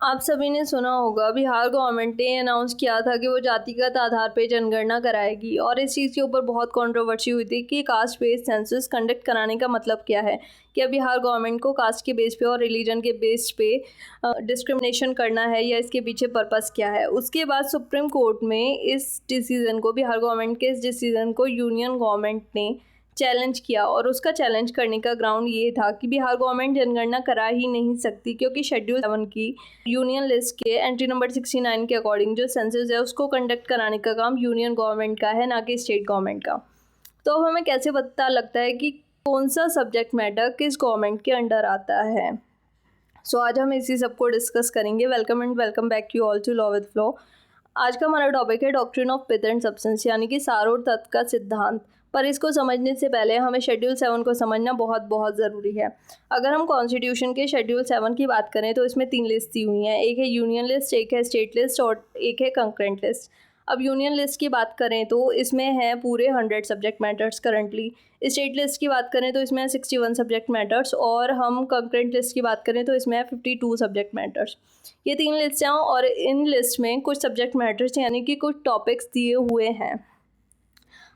आप सभी ने सुना होगा बिहार गवर्नमेंट ने अनाउंस किया था कि वो जातिगत आधार पे जनगणना कराएगी और इस चीज़ के ऊपर बहुत कंट्रोवर्सी हुई थी कि कास्ट बेस्ड सेंसस कंडक्ट कराने का मतलब क्या है। क्या बिहार गवर्नमेंट को कास्ट के बेस पे और रिलीजन के बेस पे डिस्क्रिमिनेशन करना है या इसके पीछे पर्पस क्या है। उसके बाद सुप्रीम कोर्ट में इस डिसीज़न को बिहार गवर्नमेंट के इस डिसीज़न को यूनियन गवर्नमेंट ने चैलेंज किया और उसका चैलेंज करने का ग्राउंड ये था कि बिहार गवर्नमेंट जनगणना करा ही नहीं सकती क्योंकि शेड्यूल 7 की यूनियन लिस्ट के एंट्री नंबर 69 के अकॉर्डिंग जो सेंसस है उसको कंडक्ट कराने का काम यूनियन गवर्नमेंट का है, ना कि स्टेट गवर्नमेंट का। तो अब हमें कैसे पता लगता है कि कौन सा सब्जेक्ट मैटर किस गवर्नमेंट के अंडर आता है। सो आज हम इसी सबको डिस्कस करेंगे। Welcome and welcome back you all to law with flow. आज का हमारा टॉपिक है doctrine of pith and substance, यानी कि सार और तत्व का सिद्धांत। पर इसको समझने से पहले हमें शेड्यूल 7 को समझना बहुत बहुत ज़रूरी है। अगर हम कॉन्स्टिट्यूशन के शेड्यूल 7 की बात करें तो इसमें 3 लिस्ट दी हुई हैं, एक है यूनियन लिस्ट, एक है स्टेट लिस्ट और एक है कंकरेंट लिस्ट। अब यूनियन लिस्ट की बात करें तो इसमें है पूरे 100 subject matters currently. State list की बात करें तो इसमें है 61 सब्जेक्ट मैटर्स और हम कंकरेंट लिस्ट की बात करें तो इसमें है 52 सब्जेक्ट मैटर्स। ये 3 लिस्ट हैं और इन लिस्ट में कुछ सब्जेक्ट मैटर्स यानी कि कुछ टॉपिक्स दिए हुए हैं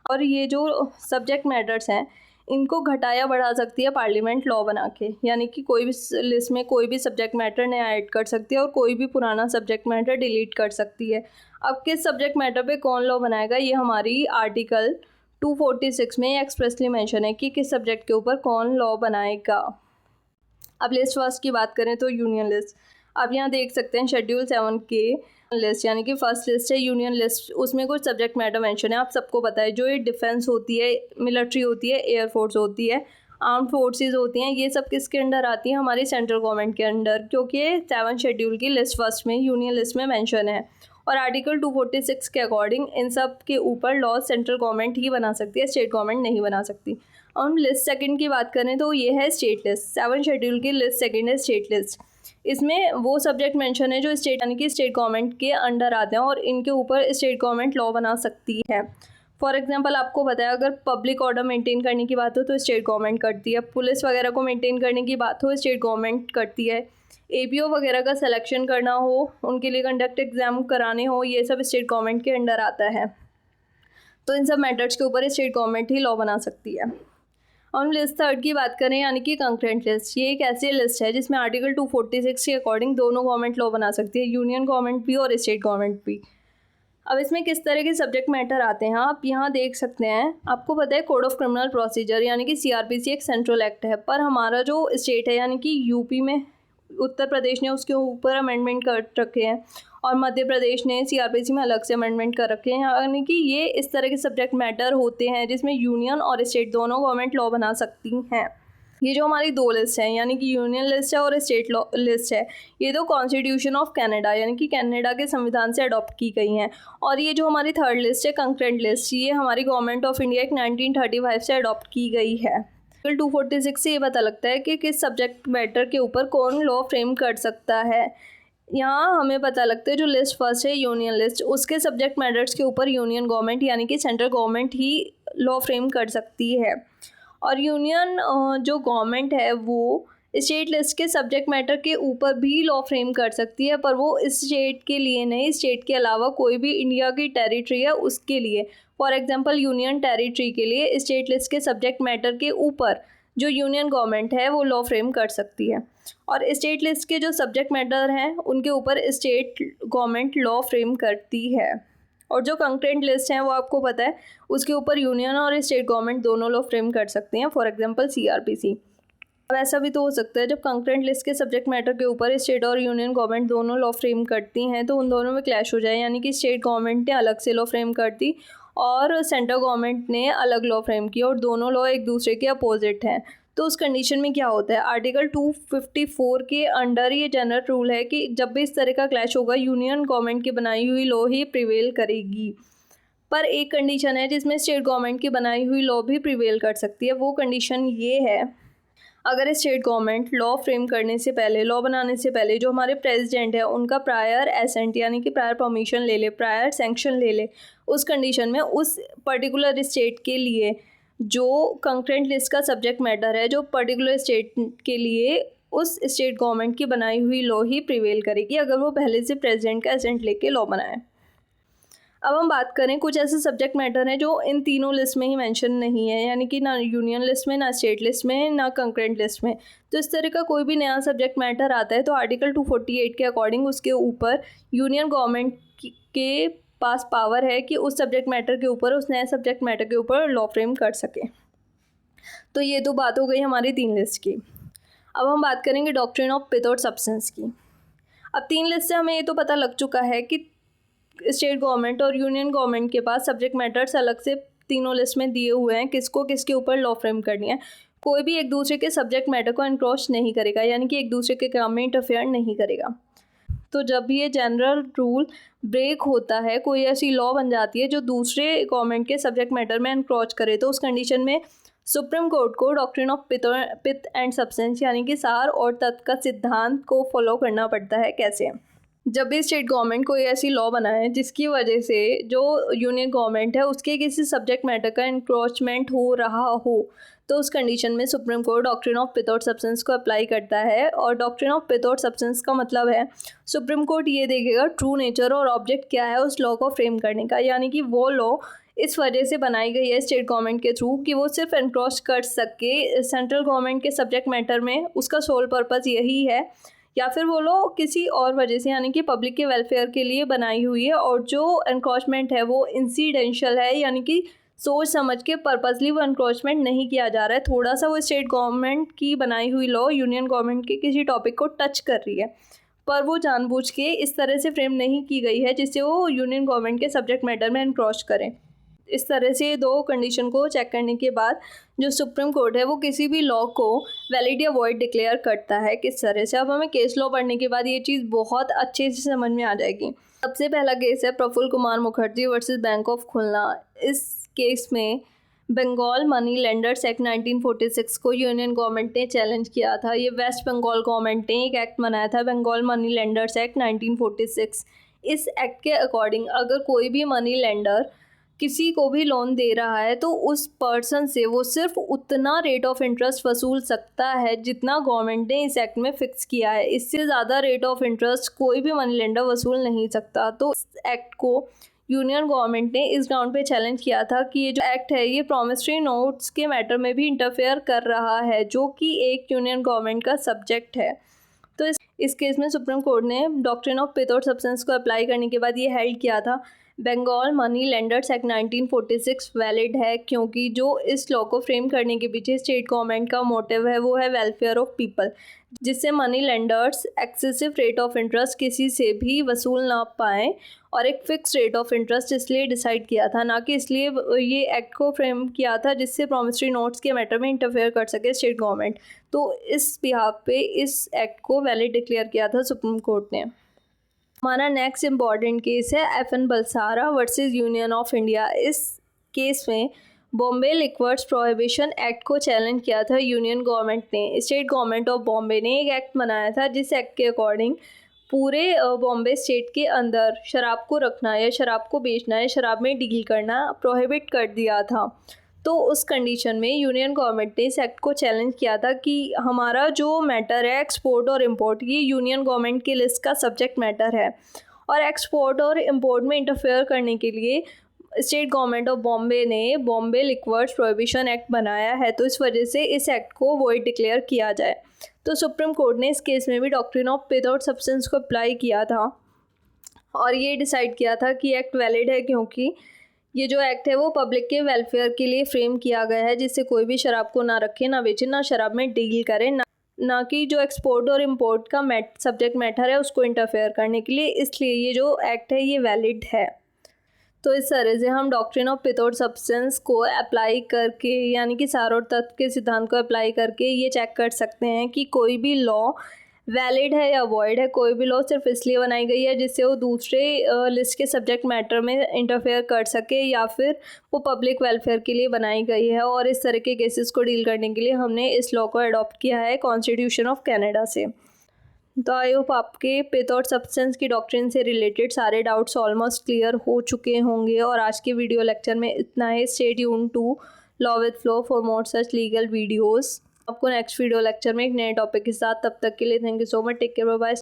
और ये जो सब्जेक्ट मैटर्स हैं इनको घटाया बढ़ा सकती है पार्लियामेंट लॉ बना के, यानी कि कोई भी लिस्ट में कोई भी सब्जेक्ट मैटर नया ऐड कर सकती है और कोई भी पुराना सब्जेक्ट मैटर डिलीट कर सकती है। अब किस सब्जेक्ट मैटर पे कौन लॉ बनाएगा ये हमारी आर्टिकल 246 में एक्सप्रेसली मेंशन है कि किस सब्जेक्ट के ऊपर कौन लॉ बनाएगा। अब लिस्ट फर्स्ट की बात करें तो यूनियन लिस्ट। अब यहाँ देख सकते हैं शेड्यूल 7 के लिस्ट, यानी कि फर्स्ट लिस्ट है यूनियन लिस्ट। उसमें कुछ सब्जेक्ट मैटर मेंशन है, आप सबको पता है। जो ये डिफेंस होती है, मिलिट्री होती है, एयरफोर्स होती है, आर्म फोर्सेस होती हैं, ये सब किसके अंडर आती हैं? हमारी सेंट्रल गवर्नमेंट के अंडर, क्योंकि 7 शेड्यूल की लिस्ट फर्स्ट में यूनियन लिस्ट में मेंशन है। और आर्टिकल 246 के अकॉर्डिंग इन सब के ऊपर लॉ सेंट्रल गवर्नमेंट ही बना सकती है, स्टेट गवर्नमेंट नहीं बना सकती। हम लिस्ट सेकंड की बात करें तो ये है स्टेट लिस्ट। 7 शेड्यूल की लिस्ट सेकंड है स्टेट लिस्ट। इसमें वो सब्जेक्ट मेंशन है जो स्टेट यानी कि स्टेट गवर्नमेंट के अंडर आते हैं और इनके ऊपर स्टेट गवर्नमेंट लॉ बना सकती है। फॉर एग्जांपल आपको पता है, अगर पब्लिक ऑर्डर मेंटेन करने की बात हो तो स्टेट गवर्नमेंट करती है, पुलिस वगैरह को मेंटेन करने की बात हो स्टेट गवर्नमेंट करती है, एपीओ वगैरह का सिलेक्शन करना हो, उनके लिए कंडक्ट एग्जाम कराने हो, ये सब स्टेट गवर्नमेंट के अंडर आता है। तो इन सब मैटर्स के ऊपर स्टेट गवर्नमेंट ही लॉ बना सकती है। हम लिस्ट थर्ड की बात करें यानी कि कंकरेंट लिस्ट। ये एक ऐसी लिस्ट है जिसमें आर्टिकल 246 के अकॉर्डिंग दोनों गवर्नमेंट लॉ बना सकती है, यूनियन गवर्नमेंट भी और स्टेट गवर्नमेंट भी। अब इसमें किस तरह के सब्जेक्ट मैटर आते हैं आप यहाँ देख सकते हैं। आपको पता है कोड ऑफ क्रिमिनल प्रोसीजर यानी कि सीआरपीसी एक सेंट्रल एक्ट है, पर हमारा जो स्टेट है यानी कि यूपी में उत्तर प्रदेश ने उसके ऊपर अमेंडमेंट कर रखे हैं और मध्य प्रदेश ने सीआरपीसी में अलग से अमेंडमेंट कर रखे हैं। यानी कि ये इस तरह के सब्जेक्ट मैटर होते हैं जिसमें यूनियन और स्टेट दोनों गवर्नमेंट लॉ बना सकती हैं। ये जो हमारी 2 लिस्ट हैं यानी कि यूनियन लिस्ट है और स्टेट लॉ लिस्ट है, ये तो कॉन्स्टिट्यूशन ऑफ कनाडा यानी कि कनाडा के संविधान से अडॉप्ट की गई हैं। और ये जो हमारी थर्ड लिस्ट है कंकरेंट लिस्ट, ये हमारी गवर्नमेंट ऑफ इंडिया एक 1935 से अडॉप्ट की गई है। आर्टिकल 246 से ये पता लगता है कि किस सब्जेक्ट मैटर के ऊपर कौन लॉ फ्रेम कर सकता है। यहाँ हमें पता लगता है जो लिस्ट फर्स्ट है यूनियन लिस्ट, उसके सब्जेक्ट मैटर्स के ऊपर यूनियन गवर्नमेंट यानी कि सेंट्रल गवर्नमेंट ही लॉ फ्रेम कर सकती है। और यूनियन जो गवर्नमेंट है वो स्टेट लिस्ट के सब्जेक्ट मैटर के ऊपर भी लॉ फ्रेम कर सकती है, पर वो स्टेट के लिए नहीं, स्टेट के अलावा कोई भी इंडिया की टेरिटरी है उसके लिए। फॉर एग्जांपल यूनियन टेरिटरी के लिए स्टेट लिस्ट के सब्जेक्ट मैटर के ऊपर जो यूनियन गवर्नमेंट है वो लॉ फ्रेम कर सकती है और स्टेट लिस्ट के जो सब्जेक्ट मैटर हैं उनके ऊपर स्टेट गवर्नमेंट लॉ फ्रेम करती है। और जो कंकरेंट लिस्ट हैं वो आपको पता है उसके ऊपर यूनियन और स्टेट गवर्नमेंट दोनों लॉ फ्रेम कर सकते हैं, फॉर एग्जांपल सीआरपीसी। अब ऐसा भी तो हो सकता है जब कंकरेंट लिस्ट के सब्जेक्ट मैटर के ऊपर स्टेट और यूनियन गवर्नमेंट दोनों लॉ फ्रेम करती हैं तो उन दोनों में क्लैश हो जाए, यानी कि स्टेट गवर्नमेंट ने अलग से लॉ फ्रेम कर दी और सेंट्रल गवर्नमेंट ने अलग लॉ फ्रेम की और दोनों लॉ एक दूसरे के अपोजिट हैं। तो उस कंडीशन में क्या होता है, आर्टिकल 254 के अंडर ये जनरल रूल है कि जब भी इस तरह का क्लैश होगा यूनियन गवर्नमेंट की बनाई हुई लॉ ही प्रिवेल करेगी। पर एक कंडीशन है जिसमें स्टेट गवर्नमेंट की बनाई हुई लॉ भी प्रिवेल कर सकती है। वो कंडीशन ये है, अगर स्टेट गवर्नमेंट लॉ फ्रेम करने से पहले, लॉ बनाने से पहले जो हमारे प्रेसिडेंट है उनका प्रायर एसेंट यानी कि प्रायर परमिशन ले ले, प्रायर सैंक्शन ले ले, उस कंडीशन में उस पर्टिकुलर स्टेट के लिए जो कंकरेंट लिस्ट का सब्जेक्ट मैटर है, जो पर्टिकुलर स्टेट के लिए उस स्टेट गवर्नमेंट की बनाई हुई लॉ ही प्रिवेल करेगी अगर वो पहले से प्रेसिडेंट का एसेंट लेके लॉ बनाए। अब हम बात करें कुछ ऐसे सब्जेक्ट मैटर हैं जो इन तीनों लिस्ट में ही मेंशन नहीं है, यानी कि ना यूनियन लिस्ट में, ना स्टेट लिस्ट में, ना कंकरेंट लिस्ट में। तो इस तरह का कोई भी नया सब्जेक्ट मैटर आता है तो आर्टिकल 248 के अकॉर्डिंग उसके ऊपर यूनियन गवर्नमेंट के पास पावर है कि उस सब्जेक्ट मैटर के ऊपर, उस नए सब्जेक्ट मैटर के ऊपर लॉ फ्रेम कर सके। तो ये तो बात हो गई हमारी 3 लिस्ट की। अब हम बात करेंगे डॉक्ट्रिन ऑफ पिथ सब्सटेंस की। अब 3 लिस्ट से हमें ये तो पता लग चुका है कि स्टेट गवर्नमेंट और यूनियन गवर्नमेंट के पास सब्जेक्ट मैटर्स अलग से तीनों लिस्ट में दिए हुए हैं किसको किसके ऊपर लॉ फ्रेम करनी है। कोई भी एक दूसरे के सब्जेक्ट मैटर को एनक्रोच नहीं करेगा, यानी कि एक दूसरे के काम में इंटरफेयर नहीं करेगा। तो जब ये जनरल रूल ब्रेक होता है, कोई ऐसी लॉ बन जाती है जो दूसरे गवर्नमेंट के सब्जेक्ट मैटर में एनक्रोच करे, तो उस कंडीशन में सुप्रीम कोर्ट को doctrine of pith and substance यानी कि सार और तत्व का सिद्धांत को फॉलो करना पड़ता है। कैसे? जब भी स्टेट गवर्नमेंट कोई ऐसी लॉ बनाए जिसकी वजह से जो यूनियन गवर्नमेंट है उसके किसी सब्जेक्ट मैटर का इंक्रोचमेंट हो रहा हो, तो उस कंडीशन में supreme court doctrine of pith substance को अप्लाई करता है। और डॉक्ट्रिन ऑफ पिथ सब्सटेंस का मतलब है सुप्रीम कोर्ट ये देखेगा ट्रू नेचर और ऑब्जेक्ट क्या है उस लॉ को फ्रेम करने का, यानी कि वो लॉ इस वजह से बनाई गई है स्टेट गवर्नमेंट के थ्रू कि वो सिर्फ एनक्रोच कर सके सेंट्रल गवर्नमेंट के सब्जेक्ट मैटर में, उसका सोल पर्पज़ यही है, या फिर वो लोग किसी और वजह से यानी कि पब्लिक के वेलफेयर के लिए बनाई हुई है और जो एनक्रोचमेंट है वो इंसिडेंशियल है, यानी कि सोच समझ के पर्पसली वो एनक्रोचमेंट नहीं किया जा रहा है। थोड़ा सा वो स्टेट गवर्नमेंट की बनाई हुई लॉ यूनियन गवर्नमेंट के किसी टॉपिक को टच कर रही है, पर वो जानबूझ के इस तरह से फ्रेम नहीं की गई है जिससे वो यूनियन गवर्नमेंट के सब्जेक्ट मैटर में एनक्रोच करें। इस तरह से 2 कंडीशन को चेक करने के बाद जो सुप्रीम कोर्ट है वो किसी भी लॉ को वैलिड या वॉइड डिक्लेयर करता है। किस तरह से? अब हमें केस लॉ पढ़ने के बाद ये चीज़ बहुत अच्छे से समझ में आ जाएगी। सबसे पहला केस है Prafulla Kumar Mukherjee versus bank of Khulna. इस केस में बंगाल मनी लेंडर्स एक्ट 1946 को यूनियन गवर्नमेंट ने चैलेंज किया था। ये वेस्ट बंगाल गवर्नमेंट ने एक एक्ट बनाया था, बंगाल मनी लेंडर्स एक्ट 1946। इस एक्ट के अकॉर्डिंग अगर कोई भी मनी लेंडर किसी को भी लोन दे रहा है तो उस पर्सन से वो सिर्फ उतना रेट ऑफ इंटरेस्ट वसूल सकता है जितना गवर्नमेंट ने इस एक्ट में फ़िक्स किया है। इससे ज़्यादा रेट ऑफ इंटरेस्ट कोई भी मनी लेंडर वसूल नहीं सकता। तो इस एक्ट को यूनियन गवर्नमेंट ने इस ग्राउंड पे चैलेंज किया था कि ये जो एक्ट है ये प्रॉमिसरी नोट्स के मैटर में भी इंटरफेयर कर रहा है, जो कि एक यूनियन गवर्नमेंट का सब्जेक्ट है। तो इस केस में सुप्रीम कोर्ट ने डॉक्ट्रिन ऑफ पिथ सब्सटेंस को अप्लाई करने के बाद ये हेल्ड किया था Bengal money lenders act 1946 valid है, क्योंकि जो इस लॉ को फ्रेम करने के पीछे स्टेट गवर्नमेंट का मोटिव है वो है वेलफेयर ऑफ पीपल, जिससे money lenders excessive rate of interest किसी से भी वसूल ना पाएँ और एक फ़िक्स रेट ऑफ इंटरेस्ट इसलिए डिसाइड किया था, ना कि इसलिए ये एक्ट को फ्रेम किया था जिससे प्रॉमिसरी नोट्स के मैटर में इंटरफेयर कर सके स्टेट गवर्नमेंट। तो इस बिहाफ पे इस एक्ट को वैलिड डिक्लेयर किया था सुप्रीम कोर्ट ने। हमारा नेक्स्ट इम्पॉर्टेंट केस है FN Balsara versus union of India. इस केस में बॉम्बे लिक्वर्स प्रोहिबिशन एक्ट को चैलेंज किया था यूनियन गवर्नमेंट ने। स्टेट गवर्नमेंट ऑफ बॉम्बे ने एक एक्ट बनाया था जिस एक्ट के अकॉर्डिंग पूरे बॉम्बे स्टेट के अंदर शराब को रखना या शराब को बेचना या शराब में डील करना प्रोहिबिट कर दिया था। तो उस कंडीशन में यूनियन गवर्नमेंट ने इस एक्ट को चैलेंज किया था कि हमारा जो मैटर है एक्सपोर्ट और इंपोर्ट, ये यूनियन गवर्नमेंट की लिस्ट का सब्जेक्ट मैटर है और एक्सपोर्ट और इंपोर्ट में इंटरफेयर करने के लिए स्टेट गवर्नमेंट ऑफ बॉम्बे ने बॉम्बे लिक्वर्स प्रोहिबिशन एक्ट बनाया है। तो इस वजह से इस एक्ट को वॉइड डिक्लेयर किया जाए। तो सुप्रीम कोर्ट ने इस केस में भी डॉक्ट्रिन ऑफ पिथ सब्सटेंस को अप्लाई किया था और ये डिसाइड किया था कि एक्ट वैलिड है, क्योंकि ये जो एक्ट है वो पब्लिक के वेलफेयर के लिए फ्रेम किया गया है, जिससे कोई भी शराब को ना रखे, ना बेचे, ना शराब में डील करे, ना कि जो एक्सपोर्ट और इंपोर्ट का सब्जेक्ट मैटर है उसको इंटरफेयर करने के लिए। इसलिए ये जो एक्ट है ये वैलिड है। तो इस तरह से हम डॉक्ट्रिन ऑफ पिथ सब्सटेंस को अप्लाई करके, यानी कि सार और तत्व के सिद्धांत को अप्लाई करके ये चेक कर सकते हैं कि कोई भी लॉ वैलिड है या वॉइड है। कोई भी लॉ सिर्फ इसलिए बनाई गई है जिससे वो दूसरे लिस्ट के सब्जेक्ट मैटर में इंटरफेयर कर सके, या फिर वो पब्लिक वेलफेयर के लिए बनाई गई है। और इस तरह के केसेस को डील करने के लिए हमने इस लॉ को अडॉप्ट किया है कॉन्स्टिट्यूशन ऑफ कनाडा से। तो आई होप आपके पिथ और सब्सटेंस की डॉक्ट्रिन से रिलेटेड सारे डाउट्स ऑलमोस्ट क्लियर हो चुके होंगे। और आज के वीडियो लेक्चर में इतना ही। Stay tuned to law with Flow for more such legal videos. आपको नेक्स्ट वीडियो लेक्चर में एक नए टॉपिक के साथ, तब तक के लिए thank you so much, take care, bye.